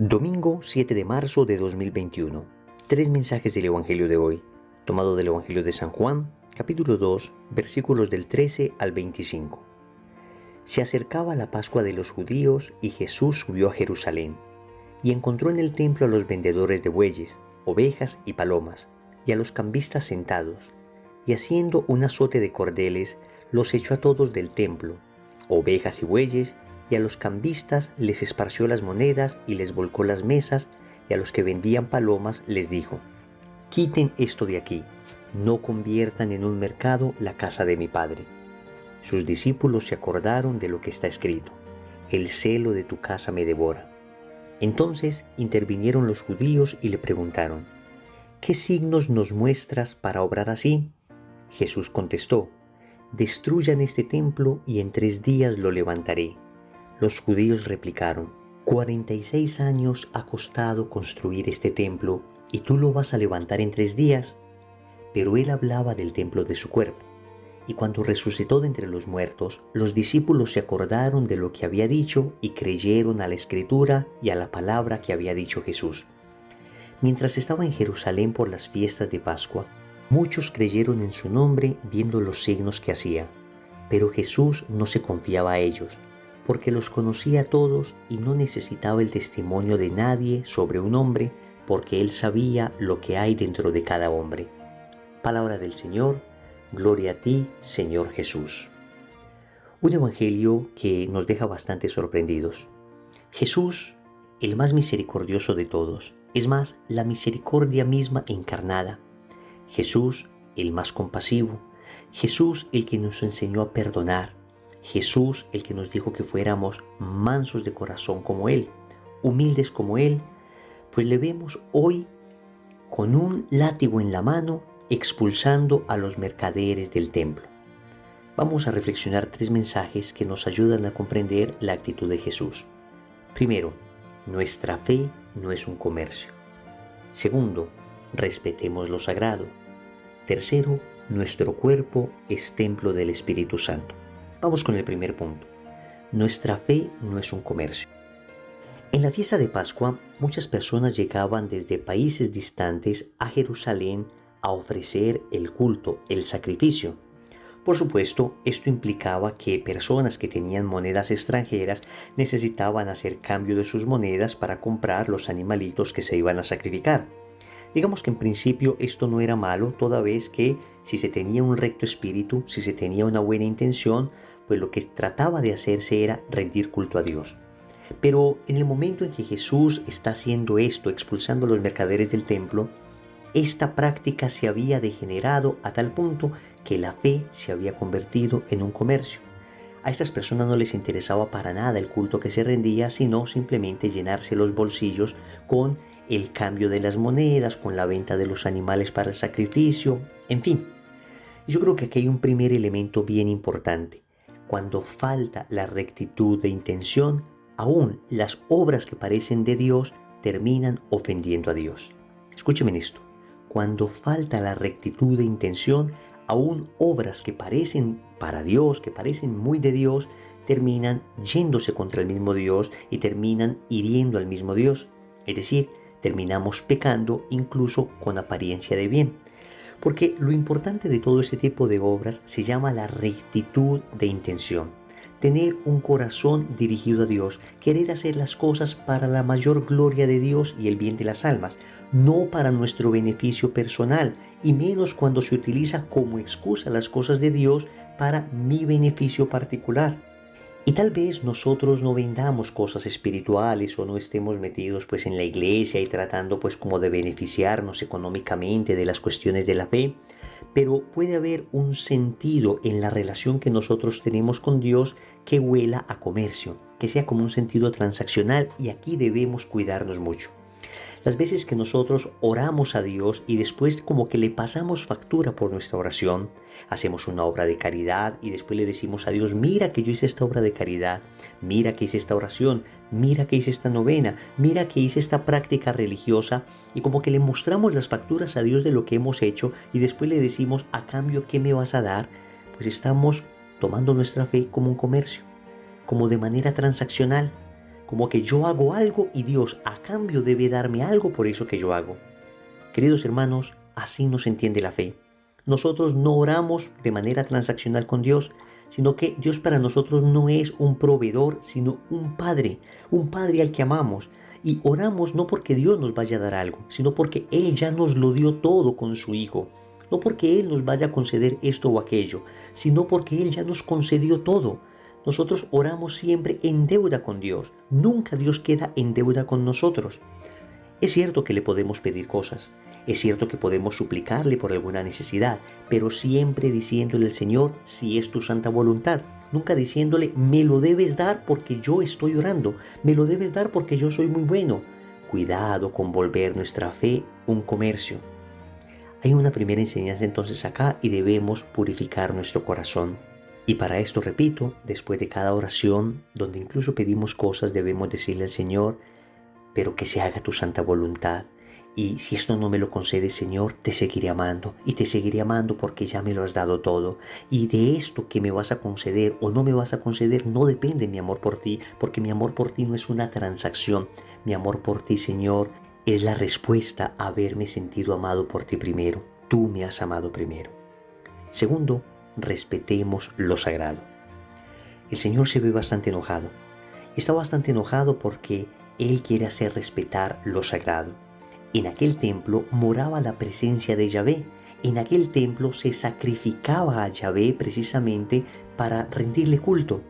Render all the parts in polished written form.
Domingo 7 de marzo de 2021. Tres mensajes del Evangelio de hoy, tomado del Evangelio de San Juan, capítulo 2, versículos del 13 al 25. Se acercaba la Pascua de los judíos y Jesús subió a Jerusalén y encontró en el templo a los vendedores de bueyes, ovejas y palomas, y a los cambistas sentados, y haciendo un azote de cordeles, los echó a todos del templo, ovejas y bueyes, y a los cambistas les esparció las monedas y les volcó las mesas, y a los que vendían palomas les dijo: «Quiten esto de aquí, no conviertan en un mercado la casa de mi Padre». Sus discípulos se acordaron de lo que está escrito: «El celo de tu casa me devora». Entonces intervinieron los judíos y le preguntaron: «¿Qué signos nos muestras para obrar así?». Jesús contestó: «Destruyan este templo y en 3 días lo levantaré». Los judíos replicaron: 46 años ha costado construir este templo, ¿y tú lo vas a levantar en 3 días? Pero él hablaba del templo de su cuerpo. Y cuando resucitó de entre los muertos, los discípulos se acordaron de lo que había dicho y creyeron a la Escritura y a la palabra que había dicho Jesús. Mientras estaba en Jerusalén por las fiestas de Pascua, muchos creyeron en su nombre viendo los signos que hacía. Pero Jesús no se confiaba a ellos, porque los conocía a todos y no necesitaba el testimonio de nadie sobre un hombre, porque él sabía lo que hay dentro de cada hombre. Palabra del Señor, gloria a ti, Señor Jesús. Un evangelio que nos deja bastante sorprendidos. Jesús, el más misericordioso de todos, es más, la misericordia misma encarnada. Jesús, el más compasivo. Jesús, el que nos enseñó a perdonar. Jesús, el que nos dijo que fuéramos mansos de corazón como Él, humildes como Él, pues le vemos hoy con un látigo en la mano expulsando a los mercaderes del templo. Vamos a reflexionar 3 mensajes que nos ayudan a comprender la actitud de Jesús. Primero, nuestra fe no es un comercio. Segundo, respetemos lo sagrado. Tercero, nuestro cuerpo es templo del Espíritu Santo. Vamos con el primer punto. Nuestra fe no es un comercio. En la fiesta de Pascua, muchas personas llegaban desde países distantes a Jerusalén a ofrecer el culto, el sacrificio. Por supuesto, esto implicaba que personas que tenían monedas extranjeras necesitaban hacer cambio de sus monedas para comprar los animalitos que se iban a sacrificar. Digamos que en principio esto no era malo, toda vez que si se tenía un recto espíritu, si se tenía una buena intención, pues lo que trataba de hacerse era rendir culto a Dios. Pero en el momento en que Jesús está haciendo esto, expulsando a los mercaderes del templo, esta práctica se había degenerado a tal punto que la fe se había convertido en un comercio. A estas personas no les interesaba para nada el culto que se rendía, sino simplemente llenarse los bolsillos con el cambio de las monedas, con la venta de los animales para el sacrificio, en fin. Yo creo que aquí hay un primer elemento bien importante. Cuando falta la rectitud de intención, aún las obras que parecen de Dios terminan ofendiendo a Dios. Escúcheme esto. Cuando falta la rectitud de intención, aún obras que parecen para Dios, que parecen muy de Dios, terminan yéndose contra el mismo Dios y terminan hiriendo al mismo Dios. Es decir, terminamos pecando incluso con apariencia de bien. Porque lo importante de todo este tipo de obras se llama la rectitud de intención. Tener un corazón dirigido a Dios, querer hacer las cosas para la mayor gloria de Dios y el bien de las almas, no para nuestro beneficio personal, y menos cuando se utiliza como excusa las cosas de Dios para mi beneficio particular. Y tal vez nosotros no vendamos cosas espirituales o no estemos metidos pues en la iglesia y tratando pues como de beneficiarnos económicamente de las cuestiones de la fe, pero puede haber un sentido en la relación que nosotros tenemos con Dios que huela a comercio, que sea como un sentido transaccional, y aquí debemos cuidarnos mucho. Las veces que nosotros oramos a Dios y después como que le pasamos factura por nuestra oración, hacemos una obra de caridad y después le decimos a Dios: mira que yo hice esta obra de caridad, mira que hice esta oración, mira que hice esta novena, mira que hice esta práctica religiosa, y como que le mostramos las facturas a Dios de lo que hemos hecho y después le decimos: a cambio, ¿qué me vas a dar? Pues estamos tomando nuestra fe como un comercio, como de manera transaccional, como que yo hago algo y Dios a cambio debe darme algo por eso que yo hago. Queridos hermanos, así no se entiende la fe. Nosotros no oramos de manera transaccional con Dios, sino que Dios para nosotros no es un proveedor, sino un Padre al que amamos. Y oramos no porque Dios nos vaya a dar algo, sino porque Él ya nos lo dio todo con su Hijo. No porque Él nos vaya a conceder esto o aquello, sino porque Él ya nos concedió todo. Nosotros oramos siempre en deuda con Dios. Nunca Dios queda en deuda con nosotros. Es cierto que le podemos pedir cosas, es cierto que podemos suplicarle por alguna necesidad, pero siempre diciéndole al Señor si es tu santa voluntad. Nunca diciéndole me lo debes dar porque yo estoy orando, me lo debes dar porque yo soy muy bueno. Cuidado con volver nuestra fe un comercio. Hay una primera enseñanza entonces acá y debemos purificar nuestro corazón. Y para esto, repito, después de cada oración, donde incluso pedimos cosas, debemos decirle al Señor, pero que se haga tu santa voluntad. Y si esto no me lo concede, Señor, te seguiré amando. Y te seguiré amando porque ya me lo has dado todo. Y de esto que me vas a conceder o no me vas a conceder, no depende mi amor por ti, porque mi amor por ti no es una transacción. Mi amor por ti, Señor, es la respuesta a haberme sentido amado por ti primero. Tú me has amado primero. Segundo, respetemos lo sagrado. El Señor se ve bastante enojado. Está bastante enojado porque Él quiere hacer respetar lo sagrado. En aquel templo moraba la presencia de Yahvé. En aquel templo se sacrificaba a Yahvé precisamente para rendirle culto.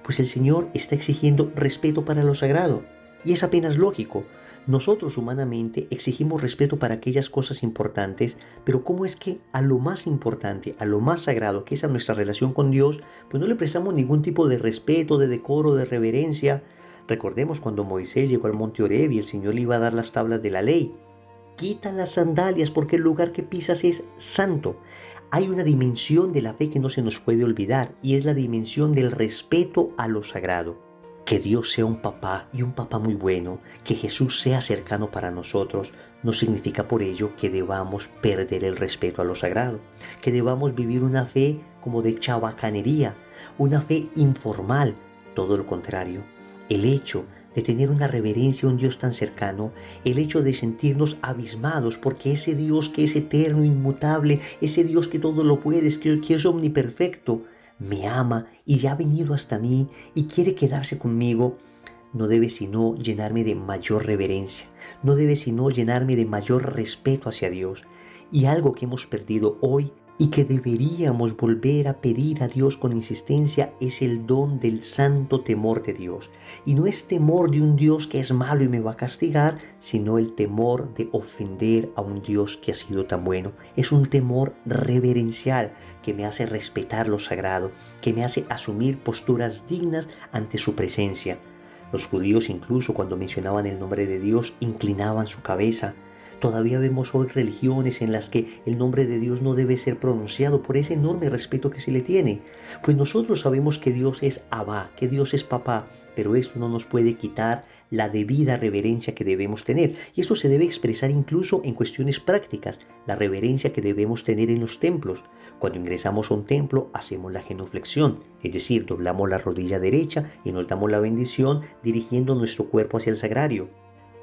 Pues el Señor está exigiendo respeto para lo sagrado. Y es apenas lógico. Nosotros humanamente exigimos respeto para aquellas cosas importantes, pero ¿cómo es que a lo más importante, a lo más sagrado, que es a nuestra relación con Dios, pues no le prestamos ningún tipo de respeto, de decoro, de reverencia? Recordemos cuando Moisés llegó al monte Horeb y el Señor le iba a dar las tablas de la ley. Quita las sandalias porque el lugar que pisas es santo. Hay una dimensión de la fe que no se nos puede olvidar y es la dimensión del respeto a lo sagrado. Que Dios sea un papá y un papá muy bueno, que Jesús sea cercano para nosotros, no significa por ello que debamos perder el respeto a lo sagrado, que debamos vivir una fe como de chabacanería, una fe informal, todo lo contrario. El hecho de tener una reverencia a un Dios tan cercano, el hecho de sentirnos abismados porque ese Dios que es eterno, inmutable, ese Dios que todo lo puede, que es omniperfecto, me ama y ha venido hasta mí y quiere quedarse conmigo, no debe sino llenarme de mayor reverencia, no debe sino llenarme de mayor respeto hacia Dios. Y algo que hemos perdido hoy y que deberíamos volver a pedir a Dios con insistencia es el don del santo temor de Dios. Y no es temor de un Dios que es malo y me va a castigar, sino el temor de ofender a un Dios que ha sido tan bueno. Es un temor reverencial que me hace respetar lo sagrado, que me hace asumir posturas dignas ante su presencia. Los judíos incluso cuando mencionaban el nombre de Dios inclinaban su cabeza. Todavía vemos hoy religiones en las que el nombre de Dios no debe ser pronunciado por ese enorme respeto que se le tiene. Pues nosotros sabemos que Dios es Abba, que Dios es Papá, pero esto no nos puede quitar la debida reverencia que debemos tener. Y esto se debe expresar incluso en cuestiones prácticas, la reverencia que debemos tener en los templos. Cuando ingresamos a un templo, hacemos la genuflexión, es decir, doblamos la rodilla derecha y nos damos la bendición dirigiendo nuestro cuerpo hacia el sagrario.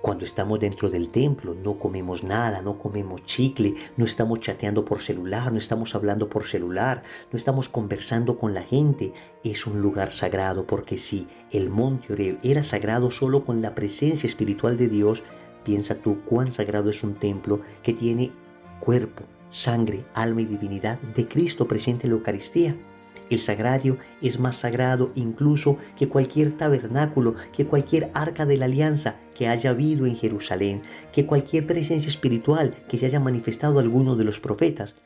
Cuando estamos dentro del templo, no comemos nada, no comemos chicle, no estamos chateando por celular, no estamos hablando por celular, no estamos conversando con la gente. Es un lugar sagrado porque si el monte Horeb era sagrado solo con la presencia espiritual de Dios, piensa tú cuán sagrado es un templo que tiene cuerpo, sangre, alma y divinidad de Cristo presente en la Eucaristía. El sagrario es más sagrado incluso que cualquier tabernáculo, que cualquier arca de la alianza que haya habido en Jerusalén, que cualquier presencia espiritual que se haya manifestado a alguno de los profetas.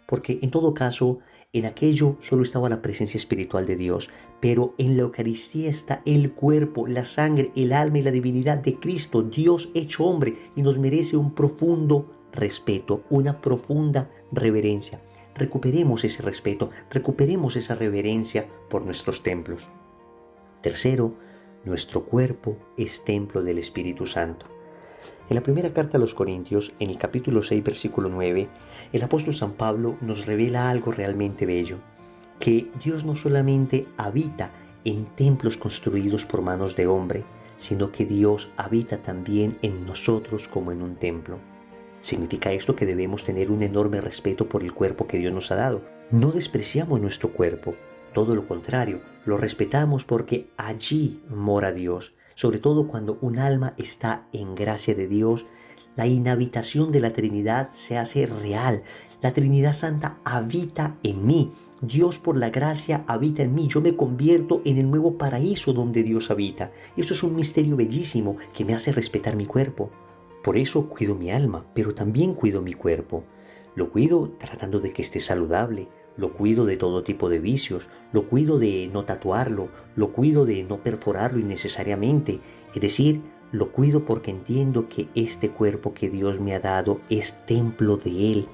Porque en todo caso, en aquello solo estaba la presencia espiritual de Dios, pero en la Eucaristía está el cuerpo, la sangre, el alma y la divinidad de Cristo, Dios hecho hombre, y nos merece un profundo respeto, una profunda reverencia. Recuperemos ese respeto, recuperemos esa reverencia por nuestros templos. Tercero, nuestro cuerpo es templo del Espíritu Santo. En la primera carta a los Corintios, en el capítulo 6, versículo 9, el apóstol San Pablo nos revela algo realmente bello, que Dios no solamente habita en templos construidos por manos de hombre, sino que Dios habita también en nosotros como en un templo. Significa esto que debemos tener un enorme respeto por el cuerpo que Dios nos ha dado. No despreciamos nuestro cuerpo, todo lo contrario, lo respetamos porque allí mora Dios. Sobre todo cuando un alma está en gracia de Dios, la inhabitación de la Trinidad se hace real. La Trinidad Santa habita en mí. Dios por la gracia habita en mí. Yo me convierto en el nuevo paraíso donde Dios habita. Y esto es un misterio bellísimo que me hace respetar mi cuerpo. Por eso cuido mi alma, pero también cuido mi cuerpo. Lo cuido tratando de que esté saludable. Lo cuido de todo tipo de vicios. Lo cuido de no tatuarlo. Lo cuido de no perforarlo innecesariamente. Es decir, lo cuido porque entiendo que este cuerpo que Dios me ha dado es templo de Él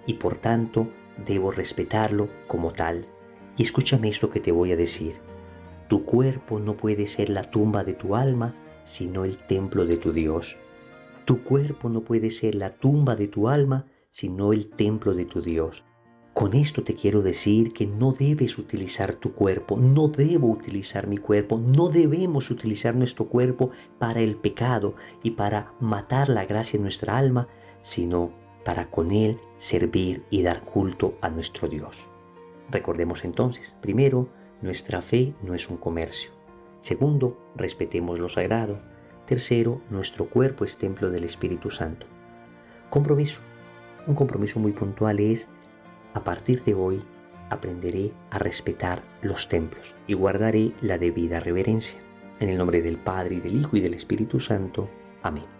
y por tanto debo respetarlo como tal. Y escúchame esto que te voy a decir. Tu cuerpo no puede ser la tumba de tu alma, sino el templo de tu Dios. Tu cuerpo no puede ser la tumba de tu alma, sino el templo de tu Dios. Con esto te quiero decir que no debes utilizar tu cuerpo, no debo utilizar mi cuerpo, no debemos utilizar nuestro cuerpo para el pecado y para matar la gracia en nuestra alma, sino para con él servir y dar culto a nuestro Dios. Recordemos entonces, primero, nuestra fe no es un comercio. Segundo, respetemos lo sagrado. Tercero, nuestro cuerpo es templo del Espíritu Santo. Compromiso. Un compromiso muy puntual es: a partir de hoy aprenderé a respetar los templos y guardaré la debida reverencia. En el nombre del Padre, y del Hijo, y del Espíritu Santo. Amén.